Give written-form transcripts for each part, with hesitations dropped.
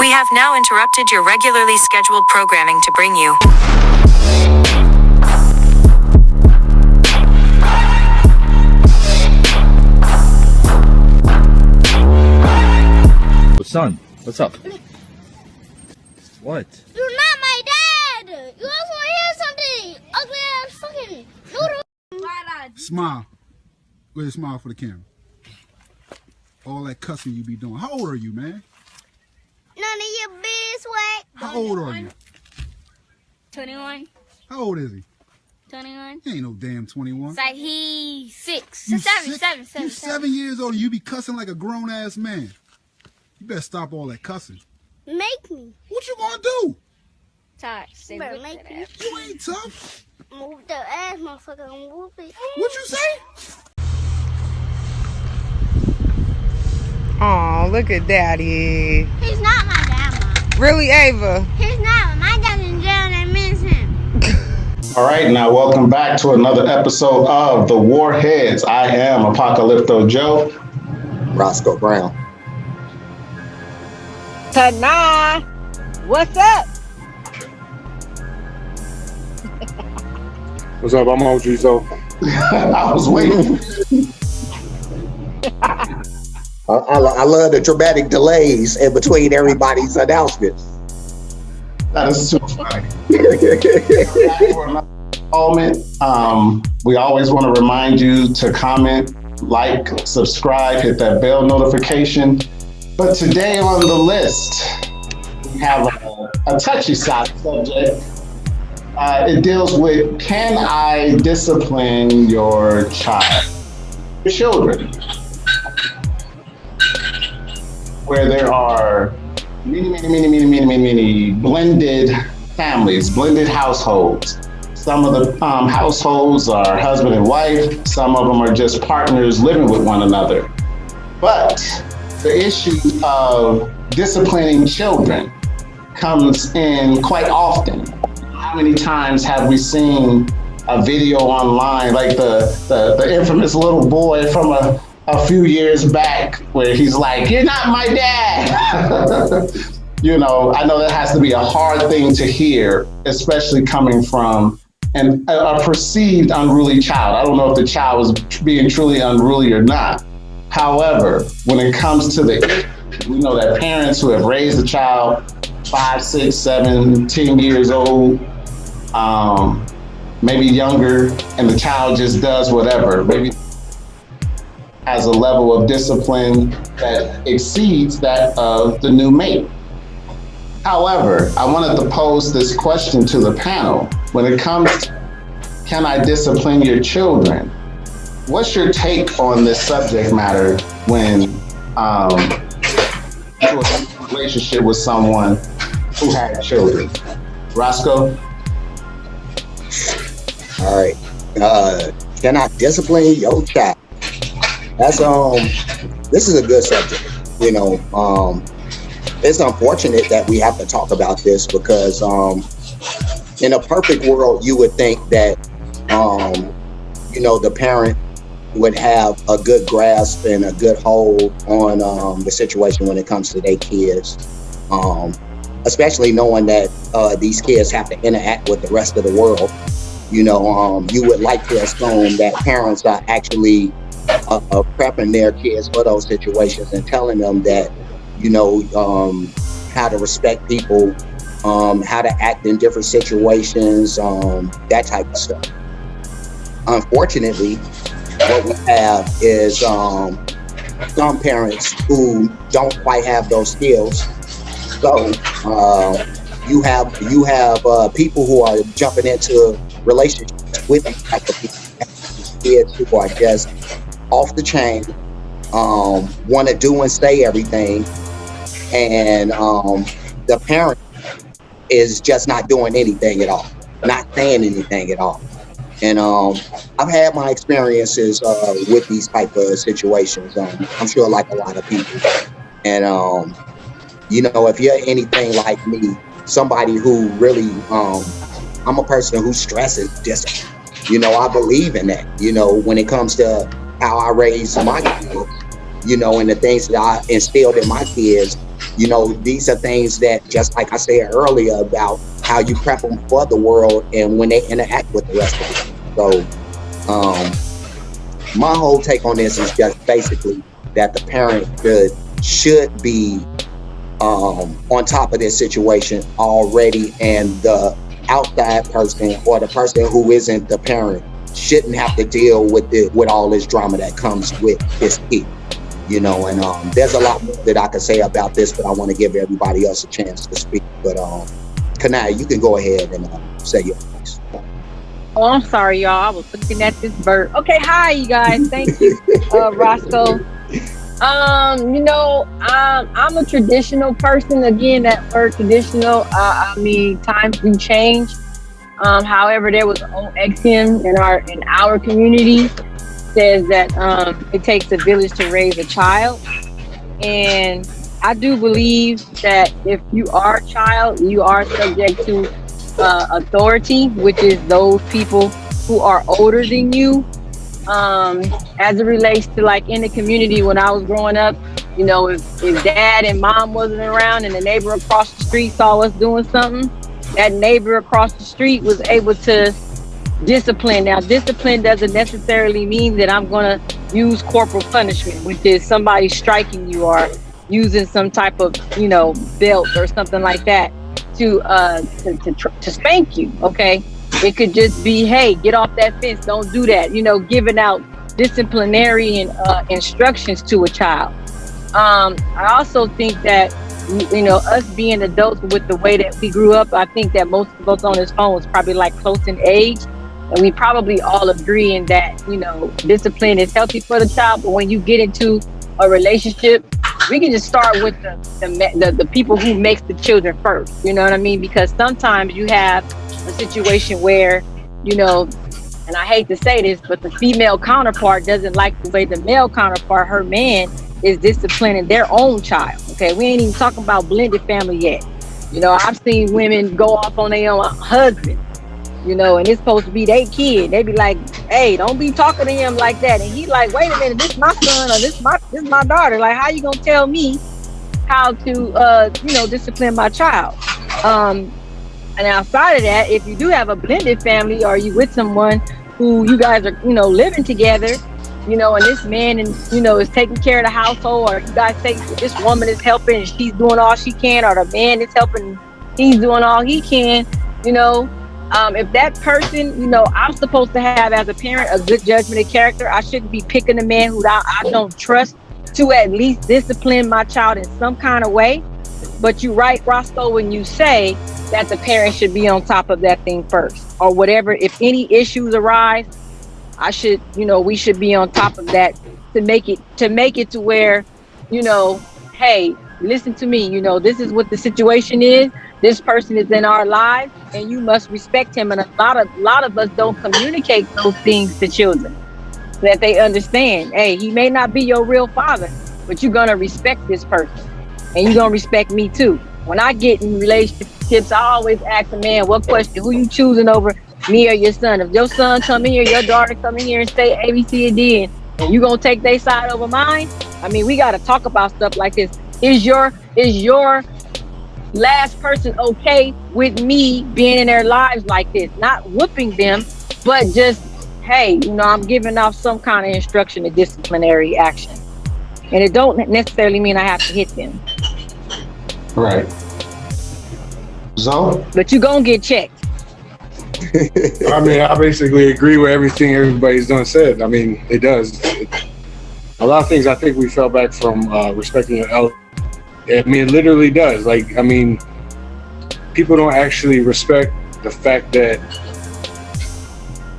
We have now interrupted your regularly scheduled programming to bring you. Son, what's up? What? You're not my dad! You also want to hear something! Ugly ass fucking noodle! Smile. Go ahead, smile for the camera. All that cussing you be doing. How old are you, man? None of your beeswax. How old are you? 21. How old is he? 21. He ain't no damn 21. It's like he's 6. You Seven. You 7 years old and you be cussing like a grown-ass man. You better stop all that cussing. Make me. What you gonna do? Todd, you better make me. You ain't tough. Move the ass, motherfucker. Move it. What you say? Oh, look at Daddy. He's not my dad, Mom. Really, Ava? He's not. My dad's in jail and I miss him. All right, now welcome back to another episode of the Warheads. I am Apocalypto Joe. Roscoe Brown. Tana, what's up? What's up? I'm OG So. I was waiting. I love the dramatic delays in between everybody's announcements. That is too funny. For another moment, we always want to remind you to comment, like, subscribe, hit that bell notification. But today on the list, we have a touchy subject. It deals with, can I discipline your child, your children? Where there are many blended families, blended households. Some of the households are husband and wife. Some of them are just partners living with one another. But the issue of disciplining children comes in quite often. How many times have we seen a video online, like the infamous little boy from a few years back where he's like, "You're not my dad." You know, I know that has to be a hard thing to hear, especially coming from a perceived unruly child. I don't know if the child was being truly unruly or not. However, when it comes to we know that parents who have raised a child 5, 6, 7, 10 years old, maybe younger, and the child just does whatever, maybe has a level of discipline that exceeds that of the new mate. However, I wanted to pose this question to the panel. When it comes to, can I discipline your children? What's your take on this subject matter when into a relationship with someone who had children? Roscoe? All right. Can I discipline your child? That's this is a good subject. You know, it's unfortunate that we have to talk about this because in a perfect world, you would think that you know, the parent would have a good grasp and a good hold on the situation when it comes to their kids, especially knowing that these kids have to interact with the rest of the world. You know, you would like to assume that parents are actually prepping their kids for those situations and telling them that, you know, how to respect people, how to act in different situations, that type of stuff. Unfortunately, what we have is some parents who don't quite have those skills. So you have people who are jumping into relationships with these type of people, kids who are just off the chain, want to do and say everything, and the parent is just not doing anything at all, not saying anything at all. And I've had my experiences with these type of situations. I'm sure like a lot of people. And you know, if you're anything like me, somebody who really, I'm a person who stresses discipline. You know, I believe in that. You know, when it comes to how I raise my kids, you know, and the things that I instilled in my kids, You know, these are things that, just like I said earlier, about how you prep them for the world and when they interact with the rest of it. So, my whole take on this is just basically that the parent should be on top of this situation already, and the outside person or the person who isn't the parent shouldn't have to deal with all this drama that comes with this kid. You know, and there's a lot more that I could say about this, but I want to give everybody else a chance to speak. But Kanai, you can go ahead and say your piece. Oh, I'm sorry, y'all. I was looking at this bird. Okay, hi, you guys. Thank you, Roscoe. You know, I'm a traditional person. Again, that word traditional. I mean, times do change. However, there was an old axiom in our community says that it takes a village to raise a child, and I do believe that if you are a child, you are subject to authority, which is those people who are older than you. As it relates to, like, in the community when I was growing up, you know, if dad and mom wasn't around and the neighbor across the street saw us doing something, that neighbor across the street was able to discipline. Now, discipline doesn't necessarily mean that I'm going to use corporal punishment, which is somebody striking you or using some type of, you know, belt or something like that to spank you. Okay, it could just be, hey, get off that fence, don't do that. You know, giving out disciplinary instructions to a child. I also think that, you know, us being adults with the way that we grew up, I think that most of us on this phone was probably like close in age. And we probably all agree in that, you know, discipline is healthy for the child. But when you get into a relationship, we can just start with the people who makes the children first. You know what I mean? Because sometimes you have a situation where, you know, and I hate to say this, but the female counterpart doesn't like the way the male counterpart, her man, is disciplining their own child. Okay, we ain't even talking about blended family yet. You know, I've seen women go off on their own husband, you know, and it's supposed to be their kid. They be like, hey, don't be talking to him like that. And he like, wait a minute, this my son or this my daughter. Like, how you gonna tell me how to you know, discipline my child? And outside of that, if you do have a blended family or you with someone who you guys are, you know, living together, you know, and this man, and you know, is taking care of the household, or you guys think this woman is helping and she's doing all she can, or the man is helping, he's doing all he can, you know, if that person, you know, I'm supposed to have as a parent a good judgment of character. I shouldn't be picking a man who I don't trust to at least discipline my child in some kind of way. But you're right, Roscoe, when you say that the parent should be on top of that thing first, or whatever. If any issues arise, we should be on top of that to make it to where, you know, hey, listen to me, you know, this is what the situation is. This person is in our lives and you must respect him. And a lot of us don't communicate those things to children, so that they understand, hey, he may not be your real father, but you're going to respect this person and you're going to respect me too. When I get in relationships, I always ask a man, what question, who you choosing over, me or your son? If your son come in here, your daughter come in here and say A, B, C, and D, and you gonna take their side over mine? I mean, we gotta talk about stuff like this. Is your last person okay with me being in their lives like this? Not whooping them, but just, hey, you know, I'm giving off some kind of instruction of disciplinary action. And it don't necessarily mean I have to hit them. Right. Zoe? But you gonna get checked. I mean, I basically agree with everything everybody's done said. I mean, it does. A lot of things I think we fell back from respecting your elders. I mean, it literally does. Like, I mean, people don't actually respect the fact that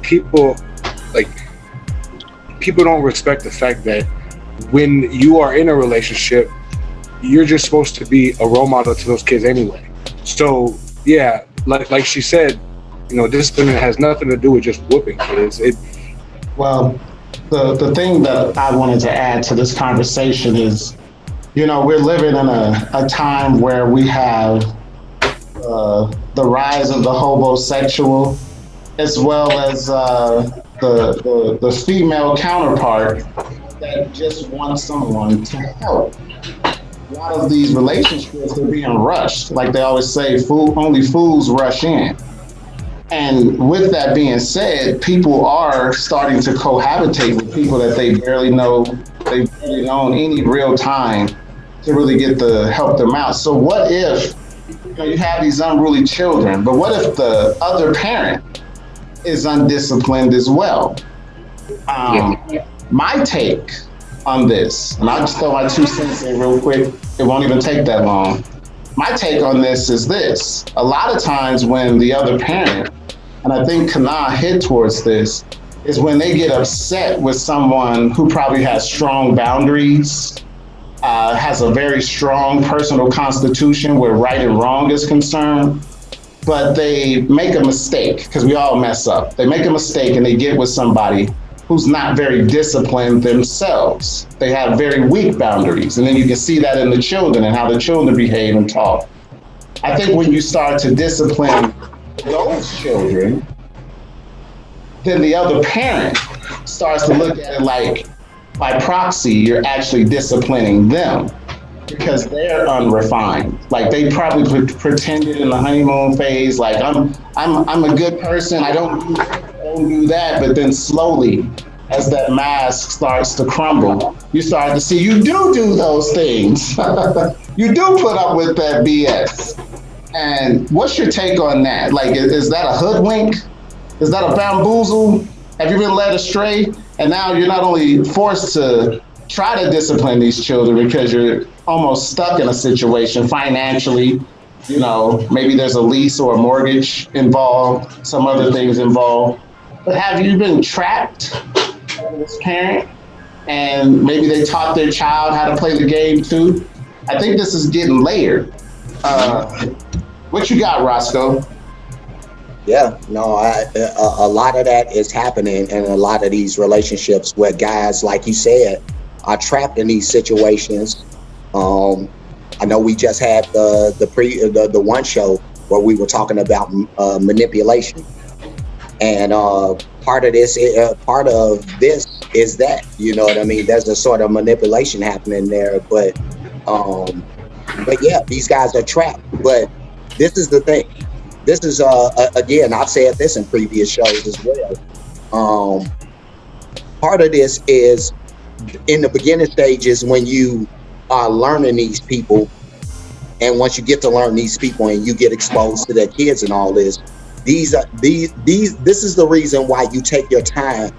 people don't respect the fact that when you are in a relationship, you're just supposed to be a role model to those kids anyway. So, yeah, like she said, you know, discipline has nothing to do with just whooping kids. Well, the thing that I wanted to add to this conversation is, you know, we're living in a time where we have the rise of the homosexual, as well as the female counterpart that just wants someone to help. a lot of these relationships are being rushed. Like they always say, only fools rush in. And with that being said, people are starting to cohabitate with people that they barely know, they've barely known any real time to really get the help them out. So what if you have these unruly children, but what if the other parent is undisciplined as well? My take on this, and I'll just throw my 2 cents in real quick. It won't even take that long. My take on this is this. A lot of times when the other parent, and I think Kana hit towards this, is when they get upset with someone who probably has strong boundaries, has a very strong personal constitution where right and wrong is concerned, but they make a mistake, because we all mess up. They make a mistake and they get with somebody who's not very disciplined themselves. They have very weak boundaries. And then you can see that in the children and how the children behave and talk. I think when you start to discipline those children, then the other parent starts to look at it like, by proxy, you're actually disciplining them because they're unrefined. Like they probably pretended in the honeymoon phase, like I'm a good person. I don't do that. But then slowly, as that mask starts to crumble, you start to see you do those things. You do put up with that BS. And what's your take on that? Like, is that a hoodwink? Is that a bamboozle? Have you been led astray? And now you're not only forced to try to discipline these children because you're almost stuck in a situation financially, maybe there's a lease or a mortgage involved, some other things involved. But have you been trapped as this parent and maybe they taught their child how to play the game too? I think this is getting layered. What you got, Roscoe? Yeah, no, a lot of that is happening in a lot of these relationships where guys, like you said, are trapped in these situations. I know we just had the one show where we were talking about manipulation, and part of this is that, you know what I mean. There's a sort of manipulation happening there, but yeah, these guys are trapped. But this is the thing. This is again, I've said this in previous shows as well. Part of this is in the beginning stages when you are learning these people, and once you get to learn these people and you get exposed to their kids and all this, this is the reason why you take your time,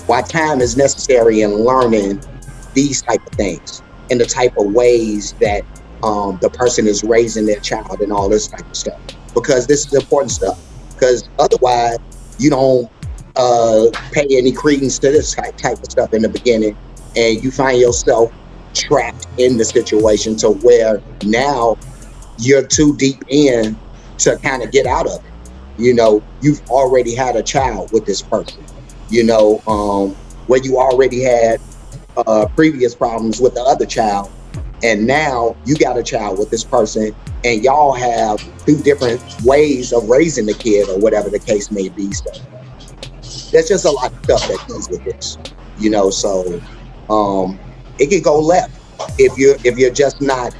why time is necessary in learning these type of things and the type of ways that the person is raising their child and all this type of stuff, because this is important stuff. Because otherwise you don't pay any credence to this type of stuff in the beginning, and you find yourself trapped in the situation to where now you're too deep in to kind of get out of it. You've already had a child with this person, where you already had previous problems with the other child, and now you got a child with this person, and y'all have two different ways of raising the kid or whatever the case may be. So there's just a lot of stuff that comes with this, so it can go left if you're just not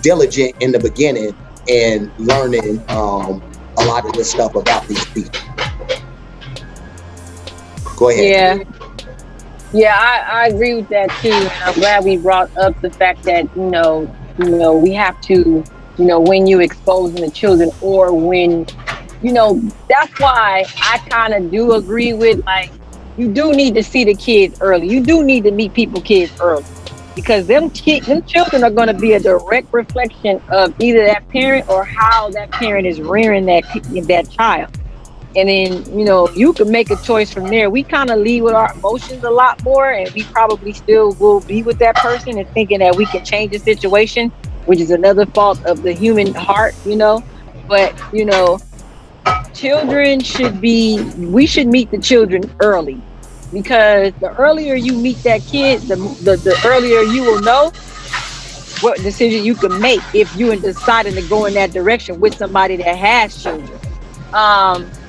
diligent in the beginning and learning a lot of this stuff about these people. Go ahead. Yeah, I agree with that too. And I'm glad we brought up the fact that we have to, when you exposing the children, or when, that's why I kind of do agree with, like, you do need to see the kids early. You do need to meet kids early, because them children are going to be a direct reflection of either that parent or how that parent is rearing that child. And then, you can make a choice from there. We kind of lead with our emotions a lot more, and we probably still will be with that person and thinking that we can change the situation, which is another fault of the human heart, But, children we should meet the children early, because the earlier you meet that kid, the earlier you will know what decision you can make if you are deciding to go in that direction with somebody that has children.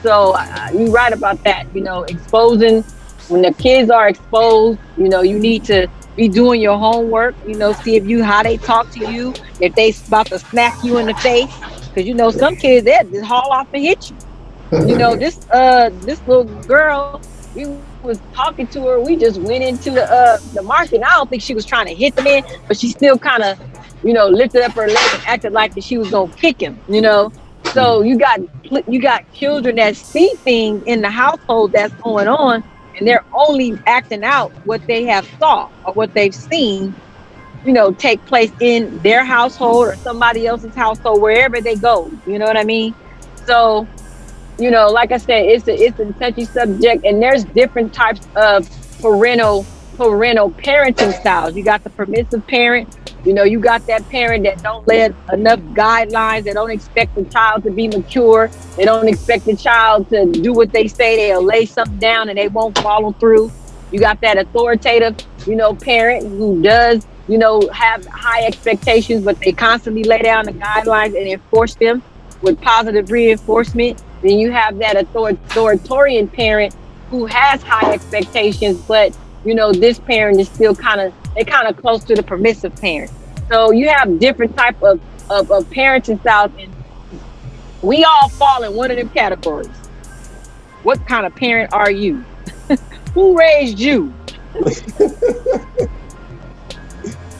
So you're right about that, exposing, when the kids are exposed, you need to Be doing your homework. See if how they talk to you. If they about to smack you in the face, because some kids they just haul off and hit you. This little girl, we was talking to her. We just went into the market. And I don't think she was trying to hit the man, but she still kind of, lifted up her leg and acted like that she was gonna kick him. So you got children that see things in the household that's going on, and they're only acting out what they have saw or what they've seen, take place in their household or somebody else's household, wherever they go. You know what I mean? So, like I said, it's a touchy subject, and there's different types of parental parenting styles. You got the permissive parent. You got that parent that don't let enough guidelines. They don't expect the child to be mature. They don't expect the child to do what they say. They'll lay something down and they won't follow through. You got that authoritative, parent who does, have high expectations, but they constantly lay down the guidelines and enforce them with positive reinforcement. Then you have that authoritarian parent who has high expectations, but this parent is still kind of close to the permissive parent. So you have different type of parenting styles, and we all fall in one of them categories. What kind of parent are you? Who raised you?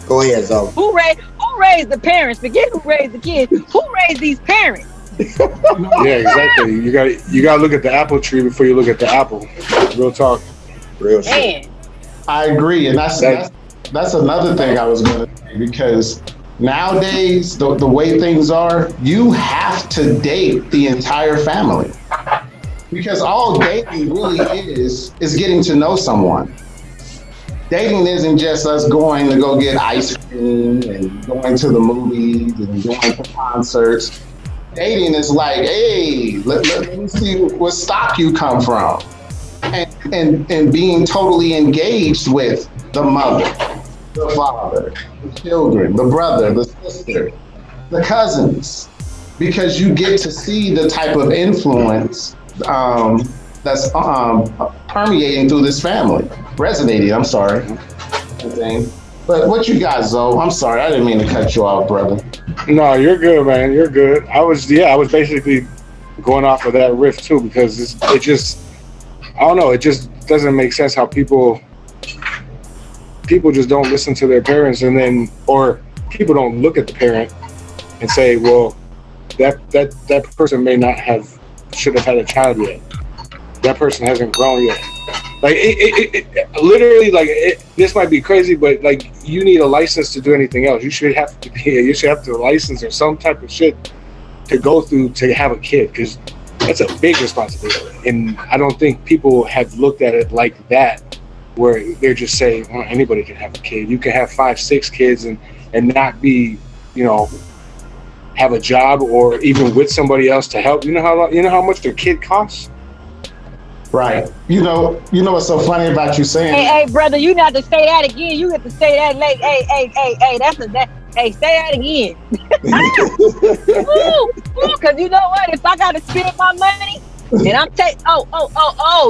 Go ahead, Zoe. Who raised the parents? Forget who raised the kids. Who raised these parents? Yeah, exactly. You got to look at the apple tree before you look at the apple. Real talk. Real shit. Man, I agree, and that's another thing I was going to say, because nowadays the way things are, you have to date the entire family, because all dating really is getting to know someone. Dating isn't just us going to go get ice cream and going to the movies and going to concerts. Dating is like, hey, let me see what stock you come from. And being totally engaged with the mother, the father, the children, the brother, the sister, the cousins, because you get to see the type of influence that's permeating through this family, resonating. I'm sorry. But what you got, Zoe? I'm sorry, I didn't mean to cut you off, brother. No, you're good, man. You're good. I was basically going off of that riff too, because it just, I don't know, it just doesn't make sense how people just don't listen to their parents, or people don't look at the parent and say, well, that person should have had a child yet. That person hasn't grown yet. Like it literally, like this might be crazy, but like you need a license to do anything else. You should have to license or some type of shit to go through to have a kid, because that's a big responsibility. And I don't think people have looked at it like that, where they're just saying, well, anybody can have a kid. You can have 5, 6 kids and not be, have a job or even with somebody else to help. You know how much their kid costs? Right. You know what's so funny about you saying? Hey, brother, you not to say that again. You have to say that late. Hey, say that again. Because you know what? If I gotta spend my money, and I'm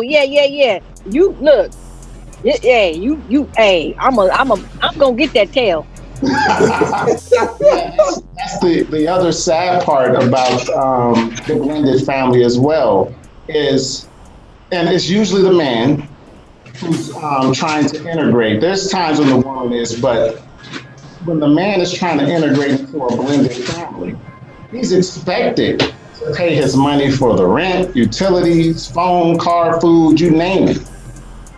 yeah. You look, I'm gonna get that tail. That's the other sad part about the blended family as well is. And it's usually the man who's trying to integrate. There's times when the woman is, but when the man is trying to integrate into a blended family, he's expected to pay his money for the rent, utilities, phone, car, food, you name it,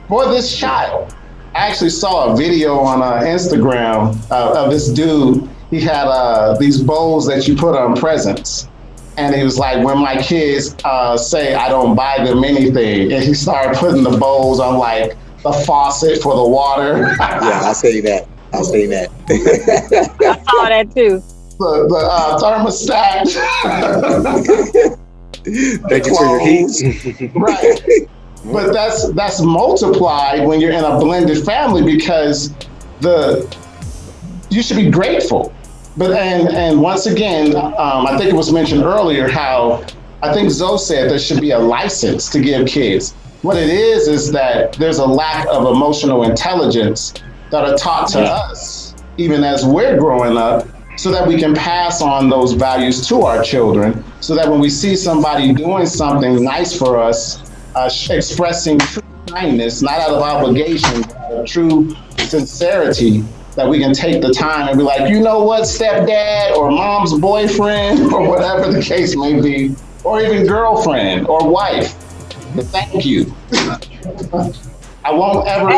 for this child. I actually saw a video on Instagram of this dude. He had these bowls that you put on presents. And he was like, when my kids say I don't buy them anything, and he started putting the bowls on like the faucet for the water. Yeah, I'll say that. I saw that too. The thermostat. Thank you for your heat. Right. But that's multiplied when you're in a blended family, because you should be grateful. But and once again, I think it was mentioned earlier how I think Zoe said there should be a license to give kids. What it is that there's a lack of emotional intelligence that are taught to us, even as we're growing up, so that we can pass on those values to our children, so that when we see somebody doing something nice for us, expressing true kindness, not out of obligation, but out of true sincerity, that we can take the time and be like, you know what, stepdad or mom's boyfriend or whatever the case may be, or even girlfriend or wife, thank you. I won't ever.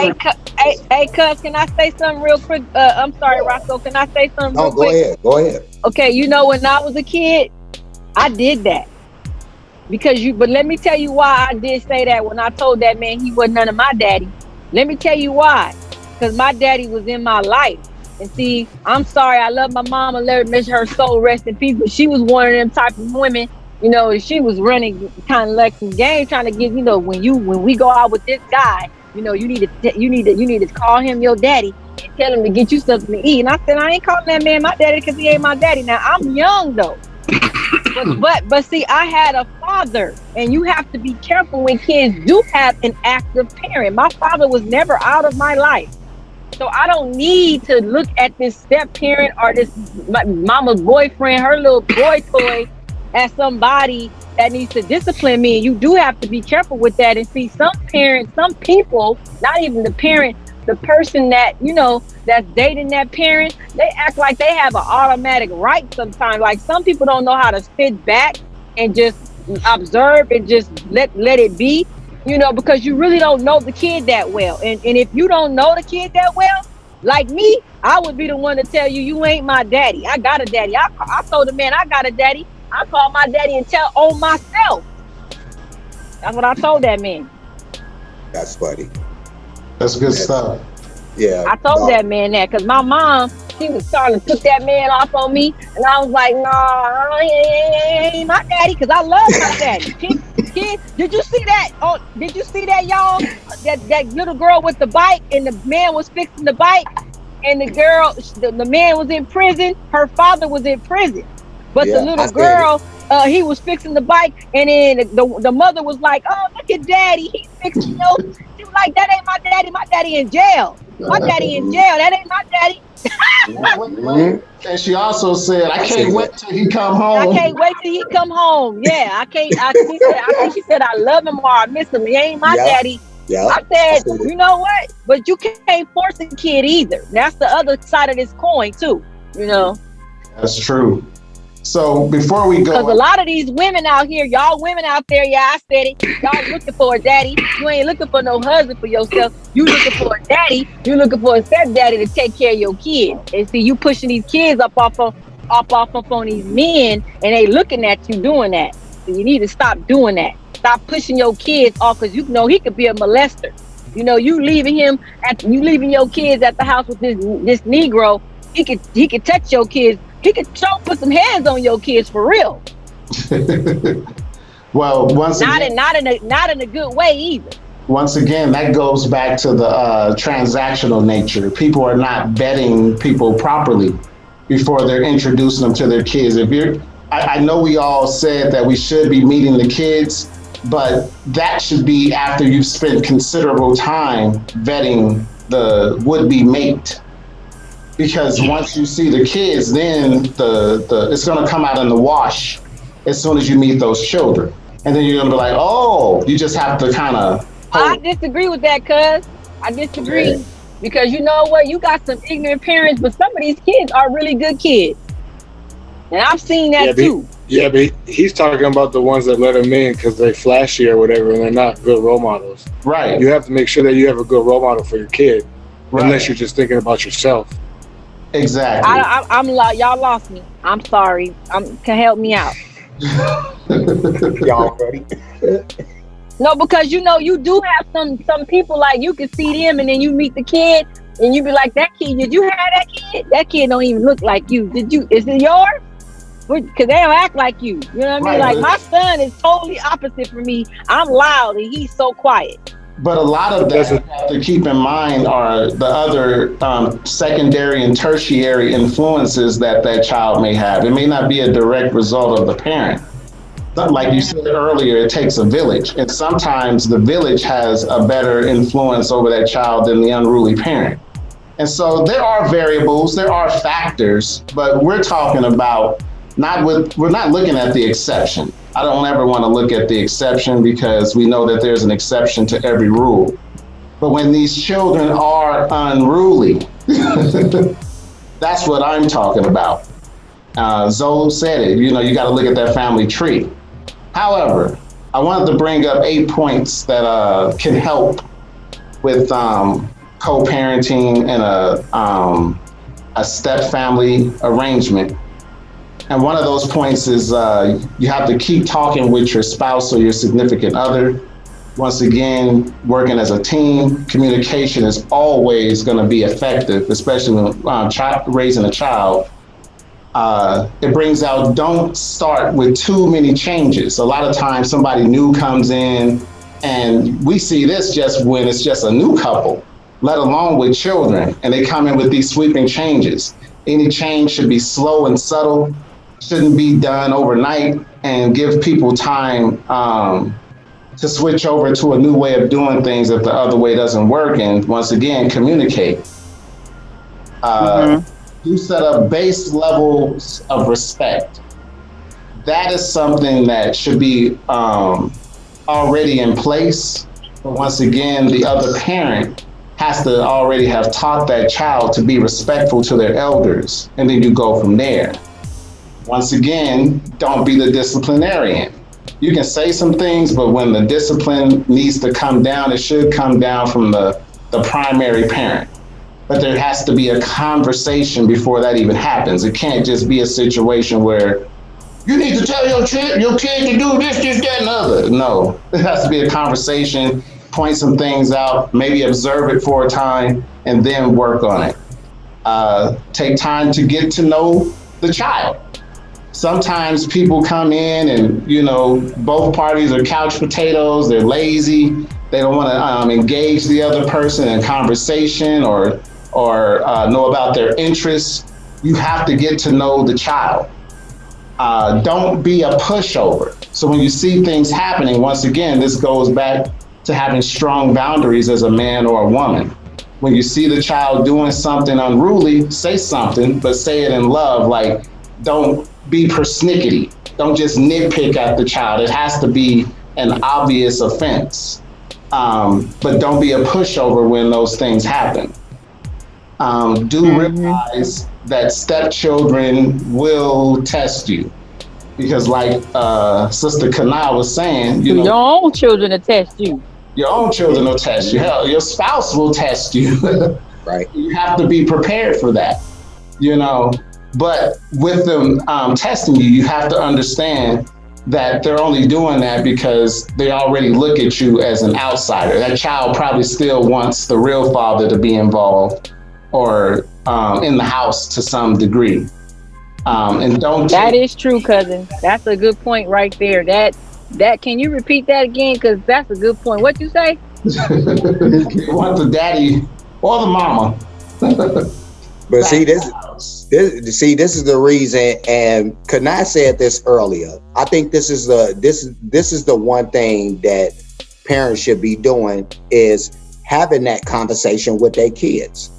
Hey, cuz, can I say something real quick? I'm sorry, Roscoe. Can I say something No, real quick? go ahead. Okay, you know, when I was a kid, I did that. But let me tell you why I did say that when I told that man he wasn't none of my daddy. Let me tell you why. Because my daddy was in my life. And see, I'm sorry, I love my mama, let her soul rest in peace, but she was one of them type of women, you know, she was running kind of like some game trying to get, you know, when we go out with this guy, you know, you need to call him your daddy and tell him to get you something to eat. And I said, I ain't calling that man my daddy because he ain't my daddy. Now I'm young though. But see, I had a father, and you have to be careful when kids do have an active parent. My father was never out of my life. So I don't need to look at this step parent or this mama's boyfriend, her little boy toy, as somebody that needs to discipline me. And you do have to be careful with that. And see, some parents, some people, not even the parent, the person that, you know, that's dating that parent, they act like they have an automatic right sometimes. Like some people don't know how to sit back and just observe and just let it be, you know, because you really don't know the kid that well. And if you don't know the kid that well, like me, I would be the one to tell you, you ain't my daddy. I got a daddy. I told the man I got a daddy. I call my daddy and tell on myself. That's what I told that man. That's funny. That's good stuff. Yeah. I told that man that because my mom, she was starting to put that man off on me. And I was like, no, he ain't my daddy because I love my daddy. Kid, did you see that? Oh, did you see that, y'all? That little girl with the bike and the man was fixing the bike. And the girl, the man was in prison. Her father was in prison. But the little girl, he was fixing the bike, and then the mother was like, "Oh, look at daddy, he's fixing you." She was like, "That ain't my daddy. My daddy in jail. My daddy in jail. That ain't my daddy." And she also said, "I can't wait till he come home. I can't wait till he come home." Yeah, I can't. I think she said, "I love him or I miss him. He ain't my daddy." Yeah. I said, "You know what? But you can't force a kid either. That's the other side of this coin too. You know." That's true. So before we go, because a lot of these women out here, y'all women out there, yeah, I said it. Y'all looking for a daddy. You ain't looking for no husband for yourself. You looking for a daddy. You looking for a stepdaddy to take care of your kid. And see, you pushing these kids up off on these men, and they looking at you doing that. So you need to stop doing that. Stop pushing your kids off because you know he could be a molester. You know, you leaving your kids at the house with this Negro. He could touch your kids. He could put some hands on your kids for real. Well, once again, not in a good way either. Once again, that goes back to the transactional nature. People are not vetting people properly before they're introducing them to their kids. I know we all said that we should be meeting the kids, but that should be after you've spent considerable time vetting the would-be mate. Because once you see the kids, then it's going to come out in the wash as soon as you meet those children. And then you're going to be like, oh, you just have to kind of... I disagree with that, cuz. I disagree. Yeah. Because you know what? You got some ignorant parents, but some of these kids are really good kids. And I've seen that too. But he's talking about the ones that let them in because they're flashy or whatever, and they're not good role models. Right. You have to make sure that you have a good role model for your kid, unless you're just thinking about yourself. Exactly. I'm y'all lost me. I'm sorry. Can help me out. Y'all ready? No, because you know you do have some people like you can see them and then you meet the kid and you be like, that kid, did you have that kid? That kid don't even look like you. Is it yours? Because they don't act like you. You know what I mean? Like my son is totally opposite from me. I'm loud and he's so quiet. But a lot of that you have to keep in mind are the other secondary and tertiary influences that child may have. It may not be a direct result of the parent. Like you said earlier, it takes a village. And sometimes the village has a better influence over that child than the unruly parent. And so there are variables, there are factors, but we're talking about we're not looking at the exception. I don't ever want to look at the exception because we know that there's an exception to every rule. But when these children are unruly, that's what I'm talking about. Zoe said it, you got to look at that family tree. However, I wanted to bring up 8 points that can help with co-parenting and a step family arrangement. And one of those points is you have to keep talking with your spouse or your significant other. Once again, working as a team, communication is always going to be effective, especially when raising a child. It brings out, don't start with too many changes. A lot of times somebody new comes in, and we see this just when it's just a new couple, let alone with children, and they come in with these sweeping changes. Any change should be slow and subtle, shouldn't be done overnight, and give people time to switch over to a new way of doing things if the other way doesn't work. And once again, communicate. You set up base levels of respect. That is something that should be already in place. But once again, the other parent has to already have taught that child to be respectful to their elders, and then you go from there. Once again, don't be the disciplinarian. You can say some things, but when the discipline needs to come down, it should come down from the primary parent. But there has to be a conversation before that even happens. It can't just be a situation where you need to tell your kid to do this, that, and the other. No, it has to be a conversation, point some things out, maybe observe it for a time, and then work on it. Take time to get to know the child. Sometimes people come in and, both parties are couch potatoes, they're lazy, they don't want to engage the other person in conversation or know about their interests. You have to get to know the child. Don't be a pushover. So when you see things happening, once again, this goes back to having strong boundaries as a man or a woman. When you see the child doing something unruly, say something, but say it in love. Like, don't be persnickety. Don't just nitpick at the child. It has to be an obvious offense. But don't be a pushover when those things happen. Realize that stepchildren will test you. Because like Sister Kana was saying, your own children will test you. Your own children will test you. Hell, your spouse will test you. Right. You have to be prepared for that, But with them testing you, you have to understand that they're only doing that because they already look at you as an outsider. That child probably still wants the real father to be involved or in the house to some degree. And don't. That is true, cousin. That's a good point right there. That can you repeat that again? Because that's a good point. What you say? You want the daddy or the mama. But see, this is the reason, and Kanai said this earlier. I think this is the one thing that parents should be doing is having that conversation with their kids.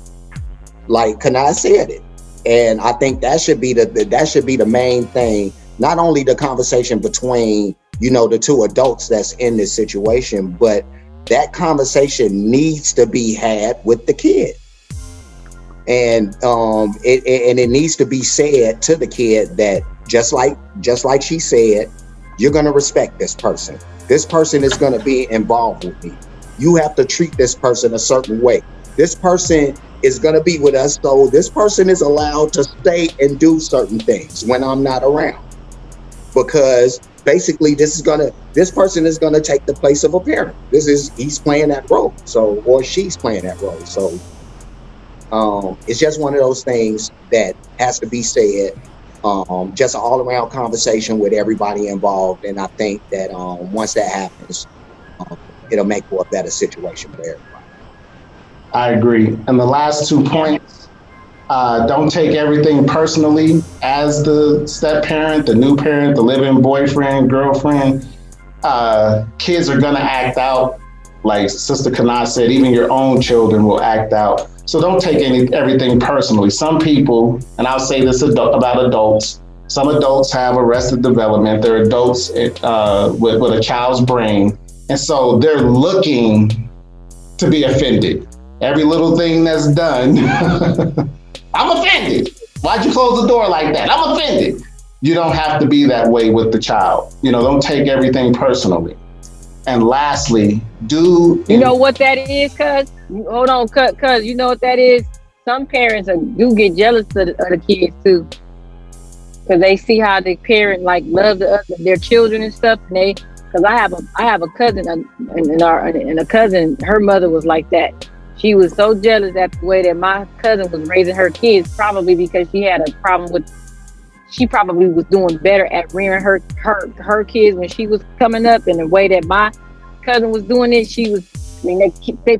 Like Kanai said it, and I think that should be the main thing. Not only the conversation between the two adults that's in this situation, but that conversation needs to be had with the kid. And it needs to be said to the kid that just like she said, you're going to respect this person. This person is going to be involved with me. You have to treat this person a certain way. This person is going to be with us, so this person is allowed to stay and do certain things when I'm not around. Because basically this person is going to take the place of a parent. He's playing that role. Or she's playing that role. So it's just one of those things that has to be said. Just an all-around conversation with everybody involved, and I think that once that happens, it'll make for a better situation for everybody. I agree. And the last 2 points, don't take everything personally as the step parent, the new parent, the living boyfriend, girlfriend. Kids are gonna act out. Like Sister Kanai said, even your own children will act out. So don't take everything personally. Some people, and I'll say this about adults, some adults have arrested development. They're adults with a child's brain. And so they're looking to be offended. Every little thing that's done, I'm offended. Why'd you close the door like that? I'm offended. You don't have to be that way with the child. Don't take everything personally. And lastly, you know what that is, cuz? Hold on, cuz you know what that is? Some parents do get jealous of the kids too. Because they see how the parent love their children and stuff. And because I have a cousin and a cousin, her mother was like that. She was so jealous at the way that my cousin was raising her kids, probably because she had a problem with. She probably was doing better at rearing her kids when she was coming up, and the way that my cousin was doing it, she was. I mean,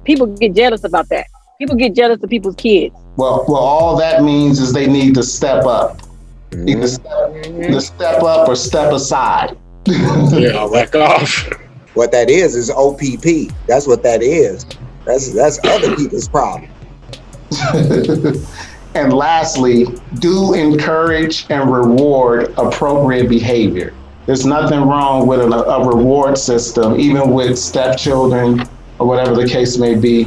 people get jealous about that. People get jealous of people's kids. Well, all that means is they need to step up. Either step up or step aside. Yeah, back off. What that is OPP. That's what that is. That's other people's problem. And lastly, do encourage and reward appropriate behavior. There's nothing wrong with a reward system, even with stepchildren or whatever the case may be.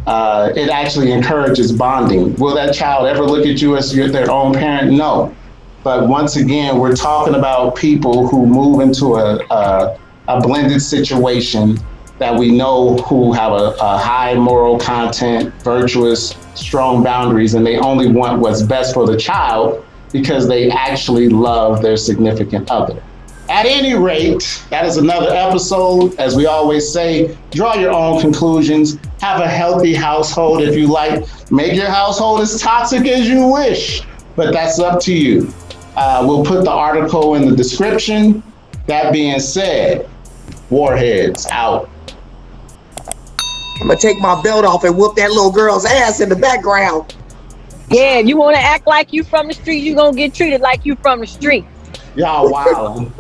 It actually encourages bonding. Will that child ever look at you as their own parent? No. But once again, we're talking about people who move into a blended situation that we know who have a high moral content, virtuous, strong boundaries, and they only want what's best for the child because they actually love their significant other. At any rate, that is another episode. As we always say, draw your own conclusions. Have a healthy household if you like. Make your household as toxic as you wish, but that's up to you. We'll put the article in the description. That being said, Warheads out. I'm gonna take my belt off and whoop that little girl's ass in the background. Yeah, if you want to act like you from the street, you gonna get treated like you from the street. Y'all wild.